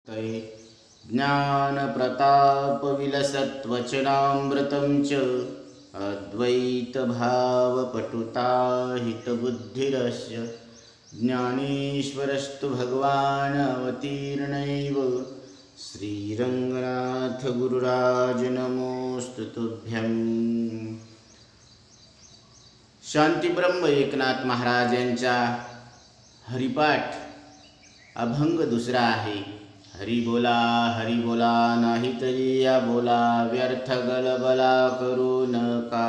तै ज्ञानप्रतापविलसत्वचनामृतं च अद्वैतभावपटुता हितबुद्धिरस्य ज्ञानेश्वरस्तु भगवान् अवतीर्णैव श्रीरङ्गनाथ गुरुराज नमोऽस्तु तुभ्यं। शांतीब्रह्म एकनाथ महाराज यांचा हरिपाठ अभंग दुसरा आहे। हरि बोला नाही तरी या बोला, व्यर्थ गलबला करू नका।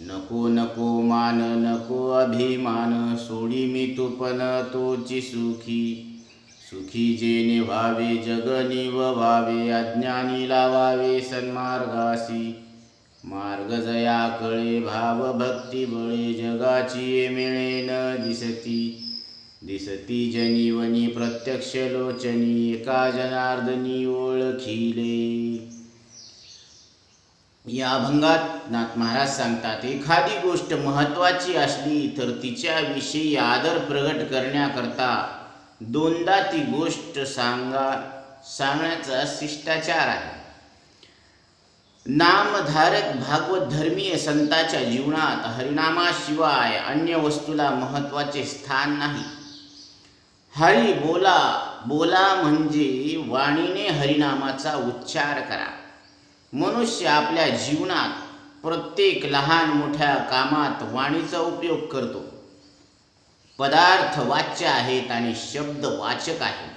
नको नको मान नको अभिमान, सोडी मी तुपन तोची सुखी। सुखी जे निव्हावे जग निववावे, अज्ञानी लावावे सन्मार्गासी। मार्ग जया कळे भाव भक्ती बळे, जगाची मिळे न दिसती। दिसती जनीवनी प्रत्यक्ष लोचनी, एका जनार्दनी ओळखिले। या अभंगात नाथ महाराज सांगतात, एखादी गोष्ट महत्त्वाची असली तर तिच्याविषयी आदर प्रगट करण्याकरता दोनदा ती गोष्ट सांगण्याचा शिष्टाचार आहे। नामधारक भागवत धर्मीय संतांच्या जीवनात हरिनामाशिवाय अन्य वस्तूला महत्त्वाचे स्थान नाही। हरी बोला बोला म्हणजे वाणीने हरिनामाचा उच्चार करा। मनुष्य आपल्या जीवनात प्रत्येक लहान मोठ्या कामात वाणीचा उपयोग करतो। पदार्थ वाच्य आहेत आणि शब्द वाचक आहेत।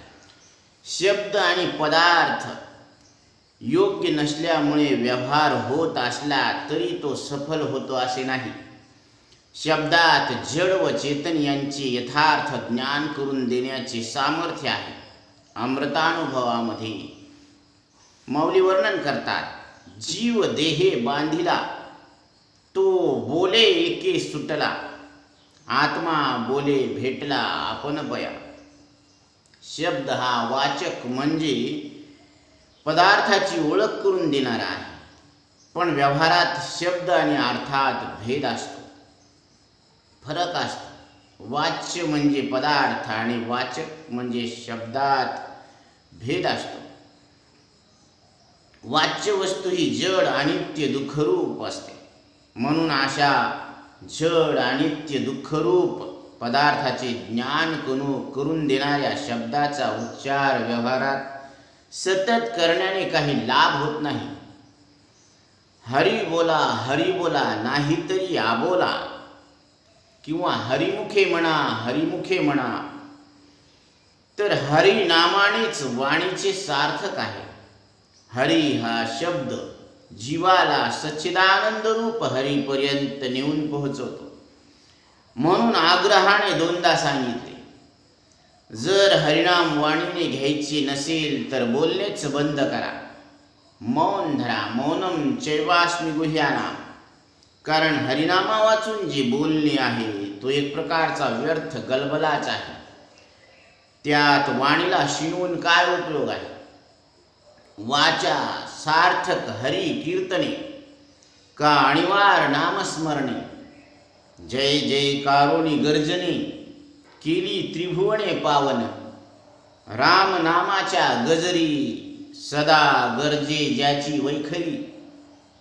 शब्द आणि पदार्थ योग्य नसल्यामुळे व्यवहार होत असला तरी तो सफल होतो असे नाही। शब्दात जड व चेतन यांचे यथार्थ ज्ञान करून देण्याचे सामर्थ्य आहे। अमृतानुभवामध्ये माऊली वर्णन करतात, जीव देहे बांधिला तो बोले एके सुटला, आत्मा बोले भेटला आपण पया। शब्द हा वाचक म्हणजे पदार्थाची ओळख करून देणारा आहे, पण व्यवहारात शब्द आणि अर्थात भेद असतो, फरक असतो। वाच्य म्हणजे पदार्थ आणि वाचक म्हणजे शब्दात भेद असतो। वाच्य वस्तू ही जड अनित्य दुःखरूप असते, म्हणून अशा जड अनित्य दुःखरूप पदार्थाचे ज्ञान करून देणाऱ्या शब्दाचा उच्चार व्यवहारात सतत करण्याने काही लाभ होत नाही। हरी बोला नाहीतरी आबोला, किंवा हरिमुखे म्हणा, तर हरी नामानेच वाणीचे सार्थक आहे। हरी हा शब्द जीवाला सच्चिदानंद रूप हरीपर्यंत नेऊन पोहोचवतो, म्हणून आग्रहाने दोनदा सांगितले। जर हरिनाम वाणीने घ्यायचे नसेल तर बोलणेच बंद करा, मौन धरा। मौनम चैवास्मि गुह्यानाम, कारण हरिनामा वाचून जे बोलणे आहे तो एक प्रकारचा व्यर्थ गलबलाच आहे। त्यात वाणीला शिणवून काय उपयोग आहे। वाचा सार्थक हरी कीर्तने, का अणिवार नामस्मरणे। जय जयकारोनी गर्जने, केली त्रिभुवने पावन। राम नामाच्या गजरी, सदा गरजे ज्याची वैखरी।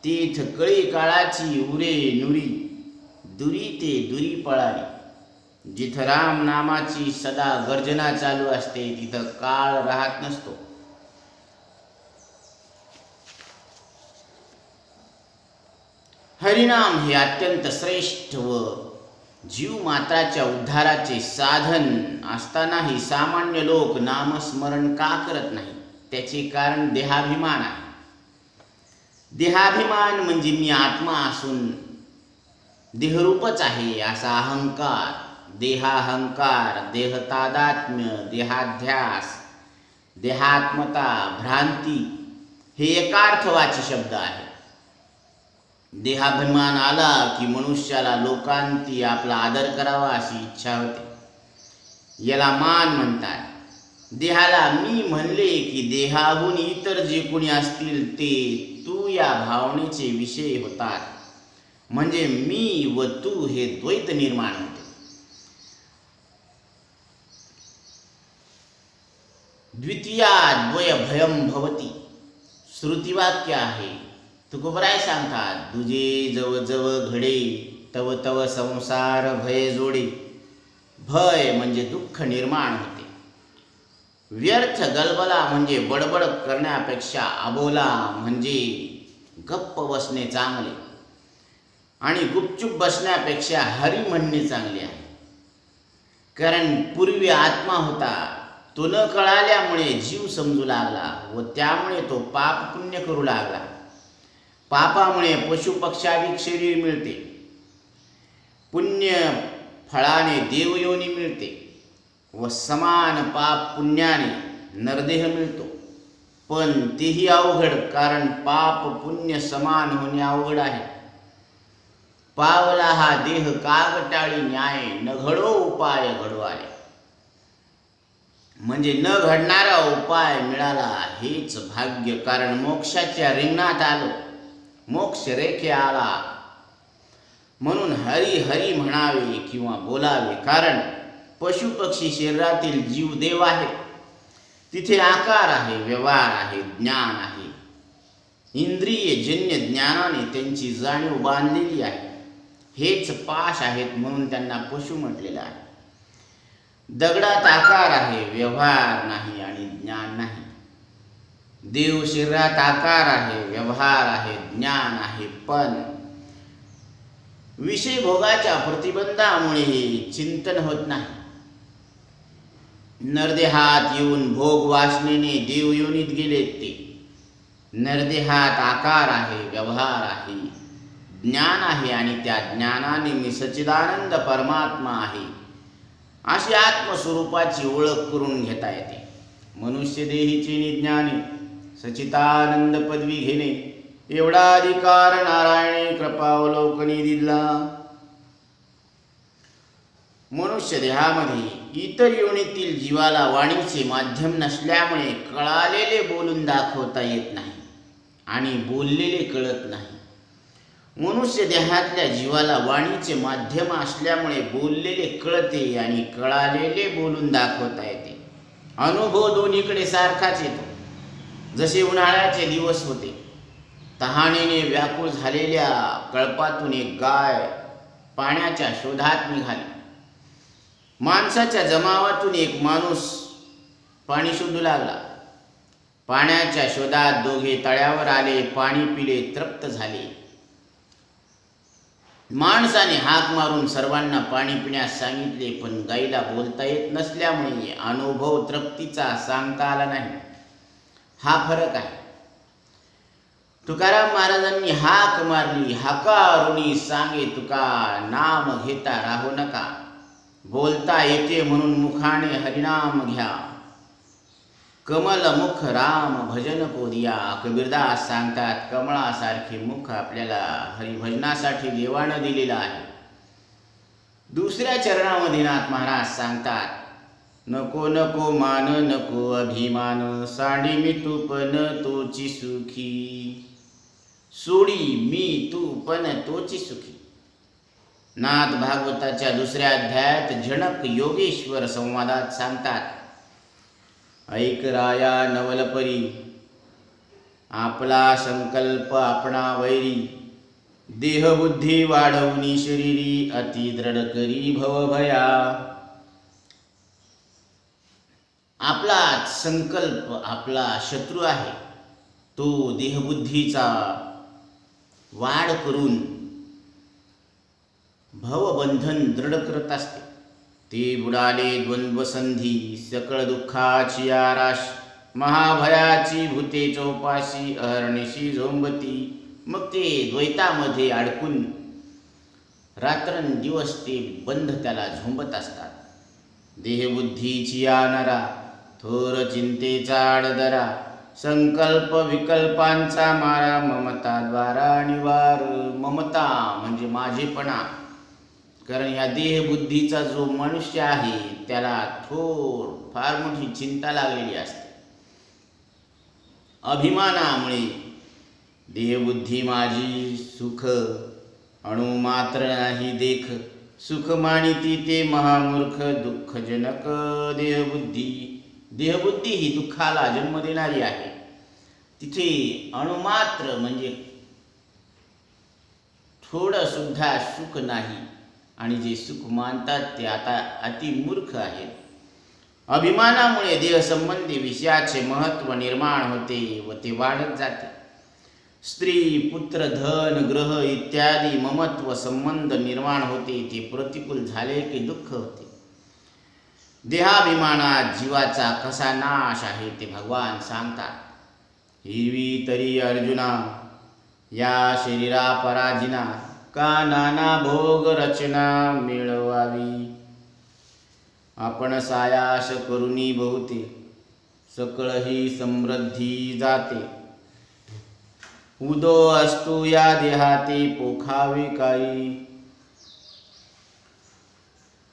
तीथ कळी काळाची उरे नुरी, दुरी ते दुरी पळाली। जिथं राम नामाची सदा गर्जना चालू असते तिथं काळ राहत नसतो। हरिनाम हे अत्यंत श्रेष्ठ व जीव मात्राच्या उद्धाराचे साधन असतानाही सामान्य लोक नामस्मरण का करत नाही, त्याचे कारण देहाभिमान आहे। देहाभिमान म्हणजे मी आत्मा असून देहरूपच आहे असा अहंकार, देहाहंकार, देहतादात्म्य, देहाध्यास, देहात्मता, भ्रांती हे एकार्थवाची शब्द आहेत। देहाभिमान आला की मनुष्याला लोकांती आपला आदर करावा अशी इच्छा होते, याला मान म्हणतात। देहाला मी म्हणले की देहाहून इतर जे कोणी असतील ते तू या भावनेचे विषय होतात, म्हणजे मी व तू हे द्वैत निर्माण होते। द्वितीयाद्वय भयम भवती श्रुतिवाक्य आहे. तुकोबराय सांगतात, दुजे जव जव घडे तव तव संसार भय जोडे. भय म्हणजे दुःख निर्माण होते. व्यर्थ गलबला म्हणजे बडबड करण्यापेक्षा अबोला म्हणजे गप्प बसणे चांगले, आणि गुपचूप बसण्यापेक्षा हरी म्हणणे चांगले आहे. कारण पूर्वी आत्मा होता, तो न कळाल्यामुळे जीव समजू लागला व त्यामुळे तो पाप पुण्य करू लागला. पापामुळे पशुपक्षादिक शरीर मिळते, पुण्य फळाने देवयोनी मिळते व समान पाप पुण्याने नरदेह मिळतो. पण तेही अवघड, कारण पाप पुण्य समान होणे अवघड आहे. पावला हा देह कागटाळी न्याय, न घडो उपाय घडवाले. म्हणजे न घडणारा उपाय मिळाला हेच भाग्य, कारण मोक्षाच्या रिंगणात आलो, मोक्ष रेखे आला. म्हणून हरी हरी म्हणावे किंवा बोलावे, कारण पशुपक्षी शरीरातील जीव देव आहे. तिथे आकार आहे, व्यवहार आहे, ज्ञान आहे. इंद्रिय जन्य ज्ञानाने त्यांची जाणीव बांधलेली आहे. हेच पाश आहेत, म्हणून त्यांना पशु म्हटलेलं आहे. दगडात आकार आहे, व्यवहार नाही आणि ज्ञान नाही. देव शरीरात आकार आहे, व्यवहार आहे, ज्ञान आहे, पण विषय भोगाच्या प्रतिबंधामुळे चिंतन होत नाही. नरदेहात येऊन भोग वासनेने देव योनीत गेलेत ते. नरदेहात आकार आहे, व्यवहार आहे, ज्ञान आहे, आणि त्या ज्ञानाने मी सच्चिदानंद परमात्मा आहे अशी आत्मस्वरूपाची ओळख करून घेता येते. मनुष्य देहीचे निज्ञाने सच्चिदानंद पदवी घेणे एवढा अधिकार नारायणी कृपावलोकनी दिला. मनुष्य देहामध्ये इतर योनीतील जीवाला वाणीचे माध्यम नसल्यामुळे कळालेले बोलून दाखवता येत नाही आणि बोललेले कळत नाही. मनुष्य देहातल्या जीवाला वाणीचे माध्यम असल्यामुळे बोललेले कळते आणि कळालेले बोलून दाखवता येते. अनुभव दोन्हीकडे सारखाच येतो. जसे उन्हाळ्याचे दिवस होते, तहानेने व्याकुळ झालेल्या कळपातून एक गाय पाण्याच्या शोधात निघाली. माणसाच्या जमावातून एक माणूस पाणी शोधू लागला. पाण्याच्या शोधात दोघे तळ्यावर आले, पाणी पिले, तृप्त झाले. माणसाने हाक मारून सर्वांना पाणी पिण्यास सांगितले, पण गाईला बोलता येत नसल्यामुळे अनुभव तृप्तीचा सांगता आला नाही. हा फरक आहे. तुकाराम महाराजांनी हाक मारली, हाकारुनी सांगे तुका, नाम घेता राहू नका. बोलता येते म्हणून मुखाने हरिनाम घ्या, कमल मुख राम भजन को दिया. कबीरदास सांगतात, कमळासारखे मुख आपल्याला हरिभजनासाठी देवानं दिलेलं आहे. दुसऱ्या चरणामध्ये नाथ महाराज सांगतात, नको नको मान नको अभिमान, सांडी मी तू पण तोची सुखी. सोडी मी तू पण तोची सुखी. नाथ भागवताच्या दुसऱ्या अध्यायात जनक योगेश्वर संवादात सांगतात, ऐक राया नवलपरी, आपला संकल्प आपणा वैरी. देहबुद्धी वाढवणी शरीरी, अति दृढ करी भवभया. आपला संकल्प आपला शत्रू आहे. तो देहबुद्धीचा वाढ करून भवबंधन दृढ करत असते. ते बुडाले द्वंद्वसंधी, सकळ दुःखाची आराश, महाभयाची भूते चौपाशी, अहर्निशी झोंबती. मग ते द्वैतामध्ये अडकून रात्रंदिवस ते बंध त्याला झोंबत असतात. देहबुद्धीची आनरा, थोर चिंतेचा आडदरा, संकल्प विकल्पांचा मारा, ममता द्वारा निवार. ममता म्हणजे माझेपणा. कारण या देहबुद्धीचा जो मनुष्य आहे त्याला थोर फार मोठी चिंता लागलेली असते. अभिमानामुळे देहबुद्धी माझी सुख अणु मात्र नाही देख, सुख मानिती ते महामूर्ख. दुःखजनक देहबुद्धी देहबुद्धी ही दुःखाला जन्म देणारी आहे. तिथे अणुमात्र म्हणजे थोडं सुद्धा सुख नाही आणि जे सुख मानतात ते आता अतिमूर्ख आहेत. अभिमानामुळे देहसंबंधी विषयाचे महत्त्व निर्माण होते व ते वाढत जाते. स्त्री, पुत्र, धन, ग्रह इत्यादी ममत्व संबंध निर्माण होते. ते प्रतिकूल झाले की दुःख होते. देहाभिमानात जीवाचा कसा नाश आहे ते भगवान सांगतात. हिरवी तरी अर्जुना या शरीरा पराजिना, का नाना भोग रचना मिळवावी. आपण सायाश करुणी बहुते, सकळ ही समृद्धी जाते. उदो असतो या देहाते पोखावे काही.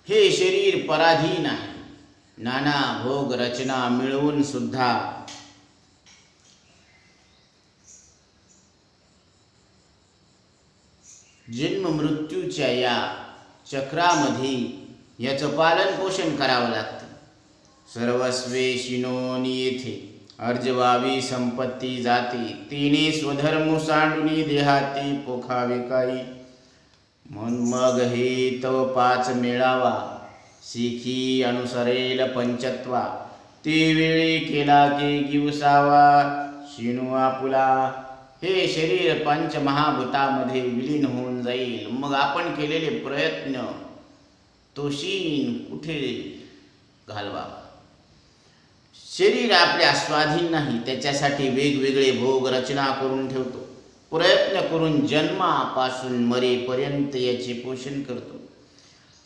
हे शरीर पराधीन आहे. नाना भोग रचना मिळवून सुद्धा जन्म मृत्यूच्या या चक्रामध्ये याचं पालन पोषण करावं लागतं. सर्वस्वे शिनोनी येथे अर्जवावी संपत्ती जाते. तिने स्वधर्म सांडुनी देहाती पोखावे काही. मग हे तव पाच मेळावा, शिखी अनुसरेल पंचत्वा. ते वेळी केला की गिवसावा, शिणू आपुला. हे शरीर पंचमहाभूतामध्ये विलीन होऊन जाईल. मग आपण केलेले प्रयत्न तो शीन कुठे घालवावा. शरीर आपल्या स्वाधीन नाही. त्याच्यासाठी वेगवेगळे भोग रचना करून ठेवतो. प्रयत्न करून जन्मापासून मरेपर्यंत याचे पोषण करतो.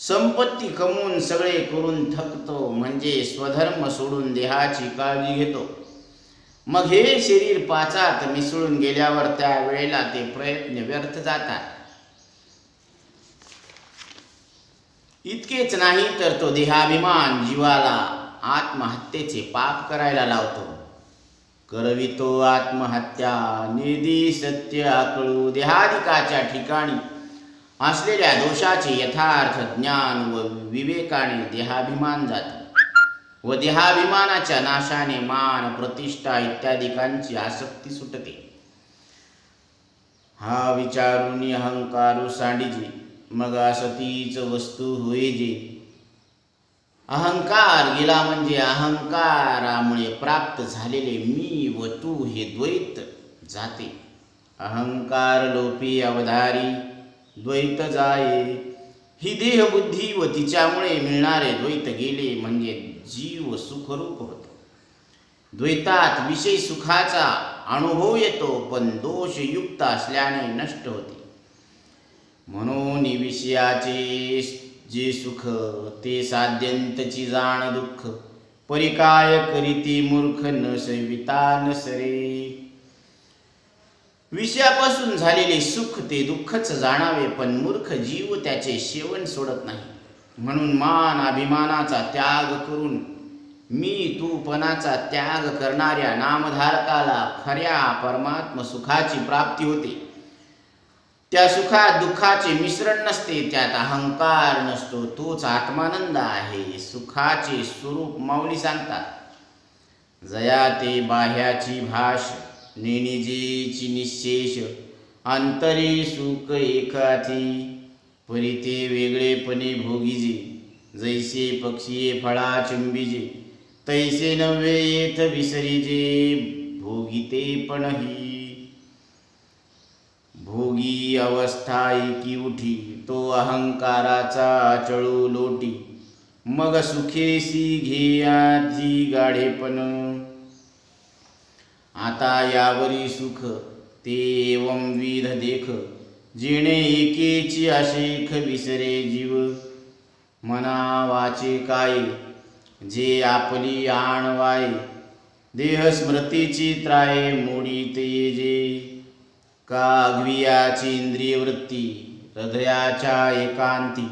संपत्ती कमवून सगळे करून थकतो. म्हणजे स्वधर्म सोडून देहाची काळजी घेतो. मग हे शरीर पाचात मिसळून गेल्यावर त्या वेळेला ते प्रयत्न व्यर्थ जातात. इतकेच नाही तर तो देहाभिमान जीवाला आत्महत्येचे पाप करायला लावतो. करवितो आत्महत्या निधी सत्य आकळू. देहाधिकाच्या ठिकाणी असलेल्या दोषाचे यथार्थ ज्ञान व विवेकाने देहाभिमान जातो व देहाभिमानाच्या नाशाने मान, प्रतिष्ठा इत्यादिकांची आसक्ती सुटते. हा विचारून अहंकारू सांडिजे, मग असतीच वस्तू होईजे. अहंकार गेला म्हणजे अहंकारामुळे प्राप्त झालेले मी व तू हे द्वैत जाते. अहंकार लोपी अवधारी द्वैत जाये. ही देहबुद्धी व तिच्यामुळे मिळणारे द्वैत गेले म्हणजे जीव सुखरूप होतो. द्वैतात विषय सुखाचा अनुभव येतो पण दोषयुक्त असल्याने नष्ट होते. म्हणून विषयाचे जे सुख ते साध्यंतची जाण दुःख. परिकाय करीती मूर्ख न सेविता न सरे. विषयापासून झालेले सुख ते दुःखच जाणावे पण मूर्ख जीव त्याचे सेवन सोडत नाही. म्हणून मान अभिमानाचा त्याग करून मी तूपणाचा त्याग करणाऱ्या नामधारकाला खऱ्या परमात्म सुखाची प्राप्ती होते. त्या सुखात दुःखाचे मिश्रण नसते. त्यात अहंकार नसतो. तोच आत्मानंद आहे. सुखाचे स्वरूप माऊली सांगतात. जया ते बाह्याची भाष नेनिजेची निशेष. अंतरी सुख एकाथी परिते वेगळेपणे भोगीजे. जैसे पक्षी फळा चुंबिजे तैसे नव्हे येथ विसरीजे. भोगिते पण ही भोगी अवस्था एकी उठी. तो अहंकाराचा चळू लोटी. मग सुखेसी घे आधी गाढेपण. आता यावरी सुख ते एवं विध देख. जिणे एकेची अशेख विसरे जीव. मना वाचे काय जे आपली आणवाय. देह स्मृतीची त्राये मोडीत येजे. का अग्वियाची इंद्रिय वृत्ती हृदयाच्या एकांती.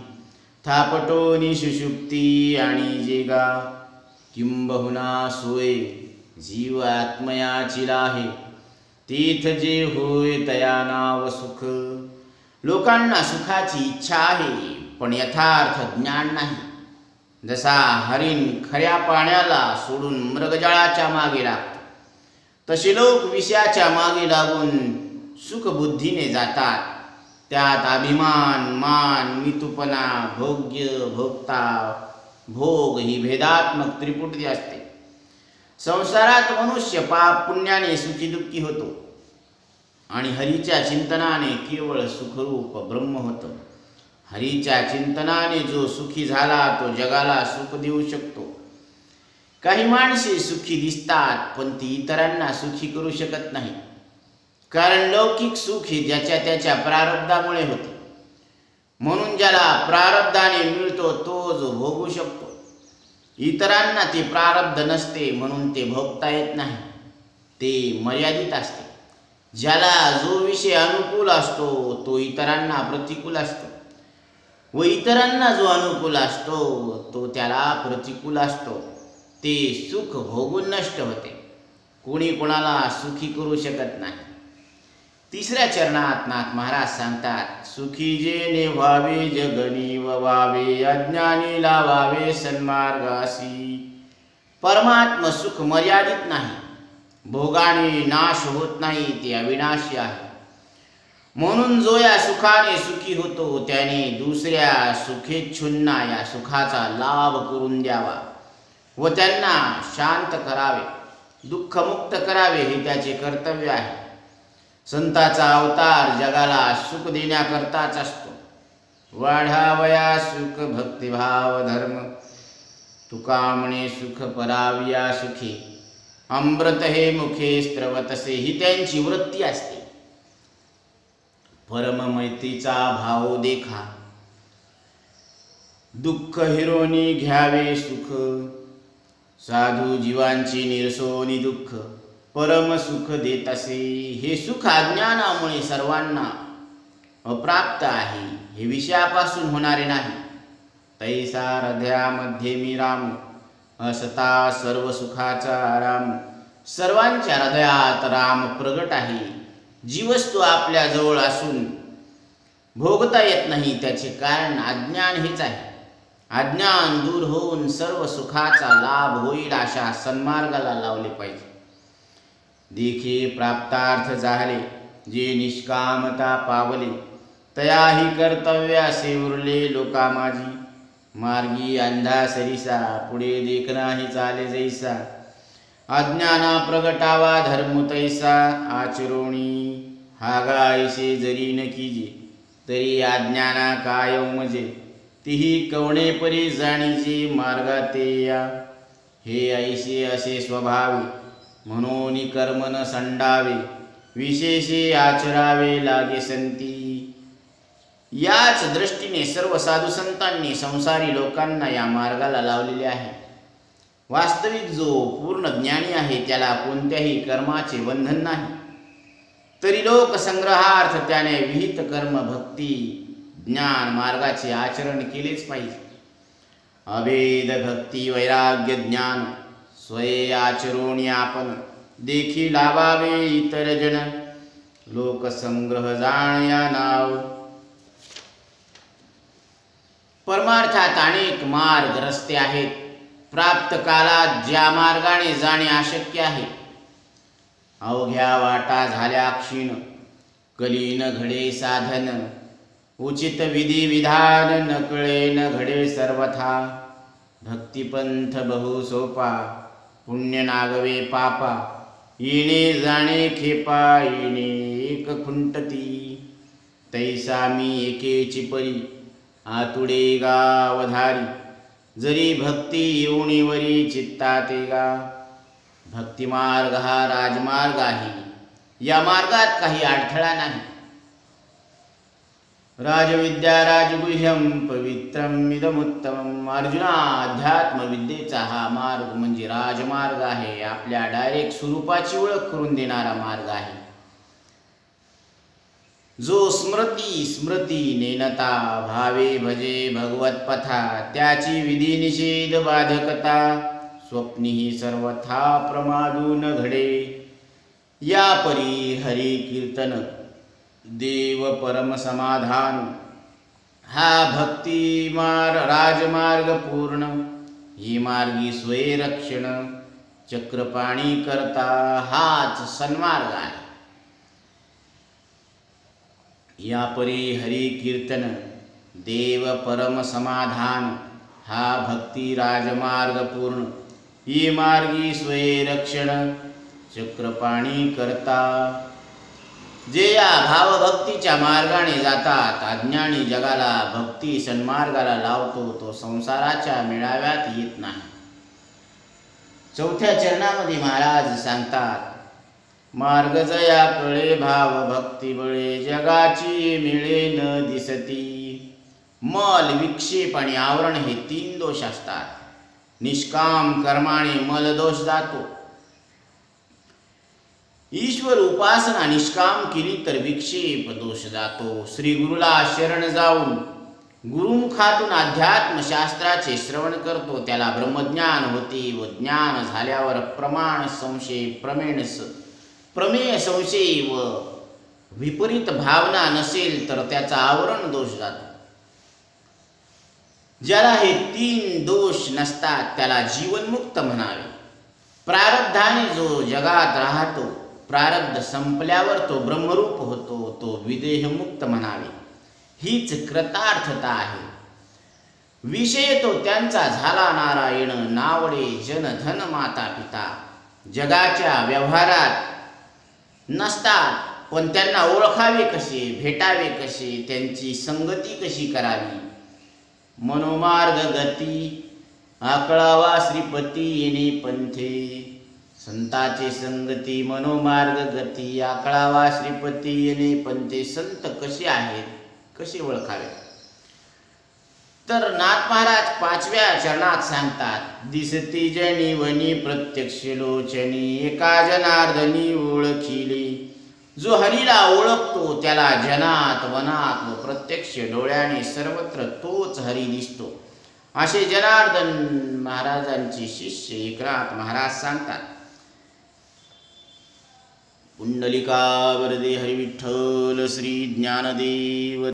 थापटोनी सुषुप्ती आणि जेगा. किंबहुना सोय जीव आत्मयाची लाहे. तीथ जे होय तया नाव सुख. लोकांना सुखाची इच्छा आहे पण यथार्थ ज्ञान नाही. जसा हरिण खऱ्या पाण्याला सोडून मृगजळाच्या मागे लागतो, तसे लोक विषयाच्या मागे लागून सुखबुद्धीने जातात. त्यात अभिमान, मान, मितुपणा, भोग्य, भोक्ता, भोग ही भेदात्मक त्रिपुटी असते. संसारात मनुष्य पाप पुण्याने सुखी दुःखी होतो आणि हरीच्या चिंतनाने केवळ सुखरूप ब्रह्म होतं. हरीच्या चिंतनाने जो सुखी झाला तो जगाला सुख देऊ शकतो. काही माणसे सुखी दिसतात पण ती इतरांना सुखी करू शकत नाही, कारण लौकिक सुख हे ज्याच्या त्याच्या प्रारब्धामुळे होते. म्हणून ज्याला प्रारब्धाने मिळतो तो जो भोगू शकतो. इतरांना ते प्रारब्ध नसते म्हणून ते भोगता येत नाही, ते मर्यादित असते. ज्याला जो विषय अनुकूल असतो तो इतरांना प्रतिकूल असतो व इतरांना जो अनुकूल असतो तो त्याला प्रतिकूल असतो. ते सुख भोगून नष्ट होते. कोणी कोणाला सुखी करू शकत नाही. तिसऱ्या चरणात नाथ महाराज सांगतात, सुखी जेणे व्हावे जगनी व्हावे, अज्ञानी लावावे सन्मार्गासी. परमात्म सुख मर्यादित नाही, भोगाने नाश होत नाही, ते अविनाशी आहे. म्हणून जो या सुखाने सुखी होतो त्याने दुसऱ्या सुखेच्छुंना या सुखाचा लाभ करून द्यावा व त्यांना शांत करावे, दुःखमुक्त करावे हे त्याचे कर्तव्य आहे. संताचा अवतार जगाला सुख देण्याकरताच असतो. वाढावया सुख भक्तिभाव धर्म, तुका म्हणे सुख पराविया सुखी, अमृत हे मुखे स्त्रवतसे ही त्यांची वृत्ती असते. परम मैत्रीचा भाव देखा, दुःख हिरोनी घ्यावे सुख, साधू जीवांची निरसोनी दुःख, परम सुख देत असे. हे सुख अज्ञानामुळे सर्वांना अप्राप्त आहे, हे विषयापासून होणारे नाही. तैसा हृदयामध्ये मी राम, असता सर्व सुखाचा आराम. सर्वांच्या हृदयात राम प्रगट आहे. जी वस्तू आपल्या जवळ असून भोगता येत नाही त्याचे कारण अज्ञान हेच आहे. अज्ञान दूर होऊन सर्व सुखाचा लाभ होईल अशा सन्मार्गाला लावले पाहिजे. देखी प्राप्तार्थ झाले जे निष्कामता पावले, तयाही कर्तव्य असे उरले लोका माझी. मार्गी अंधा सरिसा, पुढे देख नाही चाले जैसा. अज्ञाना प्रगटावा धर्म तैसा, आचरोणी हा गायसे जरी न कीजे. तरी अज्ञाना काय मजे, तिही कवणे परी जाणीचे मार्गाते या. हे ऐसे असे स्वभावे, म्हणून कर्म न संडावे. विशेषे आचरावे लागे संती. याच दृष्टीने सर्व साधू संतांनी संसारी लोकांना या मार्गाला लावलेले आहे. वास्तविक जो पूर्ण ज्ञानी आहे त्याला कोणत्याही कर्माचे बंधन नाही. तरी लोकसंग्रहार्थ त्याने विहित कर्म भक्ती ज्ञान मार्गाचे आचरण केलेच पाहिजे. अभेद भक्ती वैराग्य ज्ञान स्वये आचरोणी आपण, देखी लावावे इतर जन. लोकसंग्रह जाण या नाव. परमार्थात अनेक मार्ग रस्ते आहेत. प्राप्त कालात ज्या मार्गाने जाणे अशक्य आहे, अवघ्या वाटा झाल्या क्षीण. कलीन घडे साधन, उचित विधी विधान न कळे न घडे सर्वथा. भक्तिपंथ बहु सोपा, पुण्य नागवे पापा. येणे जाणे खेपा, येणे एक खुंटती. तैसा मी एकेची परी, आतुडे गावधारी. जरी भक्ती येऊणीवरी चित्ताते गा. भक्तिमार्ग हा राजमार्ग आहे. या मार्गात काही अडथळा नाही. राजविद्या राजगुह्यम पवित्रम इदमुत्तमम. अर्जुना, अध्यात्म विद्येचा हा मार्ग म्हणजे राजमार्ग आहे. आपल्या डायरेक्ट स्वरूपाची ओळख करून देणारा मार्ग आहे. जो स्मृती नेनता भावे भजे भगवत पथा. त्याची विधी निषेध बाधकता, स्वप्नीही सर्वथा प्रमादू न घडे. या परी हरी कीर्तन देव परम समाधान. हा भक्तिमार्ग राजमार्ग पूर्ण. ही मार्गी स्वयरक्षण चक्रपाणी करता हाच सन्मार्ग आहे. या परी हरी कीर्तन देव परम समाधान हा भक्ती राजमार्ग पूर्ण. ही मार्गी स्वयरक्षण चक्रपाणी करता. जे या भावभक्तीच्या मार्गाने जातात, अज्ञानी जगाला भक्ती सन्मार्गाला लावतो, तो संसाराच्या मेळाव्यात येत नाही. चौथ्या चरणामध्ये महाराज सांगतात, मार्ग जया कळे भाव भक्ती बळे जगाची मिळे न दिसती. मल, विक्षेप आणि आवरण हे 3 दोष असतात. निष्काम कर्माने मल दोष जातो. ईश्वर उपासना निष्काम केली तर विक्षेप दोष जातो. श्री गुरुला शरण जाऊन गुरुमुखातून अध्यात्मशास्त्राचे श्रवण करतो, त्याला ब्रह्मज्ञान होते व ज्ञान झाल्यावर प्रमाण संशय प्रमेय संशय व विपरीत भावना नसेल तर त्याचा आवरण दोष जातो. ज्याला हे 3 दोष नसतात त्याला जीवनमुक्त म्हणावे. प्रारब्धाने जो जगात राहतो, प्रारब्ध संपल्यावर तो ब्रह्मरूप होतो, तो विदेहमुक्त म्हणावे. हीच कृतार्थता आहे. विषय तो त्यांचा झाला नारायण, नावडे जन धन माता पिता. जगाच्या व्यवहारात नसतात, पण त्यांना ओळखावे कसे, भेटावे कसे, त्यांची संगती कशी करावी. मनोमार्ग गती आकळावा श्रीपती येणे पंथे. संताचे संगती मनोमार्ग गती आकळावा श्रीपती येणे पंथे. संत कसे आहेत, कसे ओळखावे. तर नाथ महाराज 5व्या चरणात सांगतात, दिसती जनी वनी प्रत्यक्ष लोचनी एका जनार्दनी ओळखिले. जो हरीला ओळखतो त्याला जनात वनात व प्रत्यक्ष डोळ्याने सर्वत्र तोच हरी दिसतो, असे जनार्दन महाराजांचे शिष्य एकनाथ महाराज सांगतात. पुंडलिका वरदे हरी विठ्ठल श्री ज्ञानदेव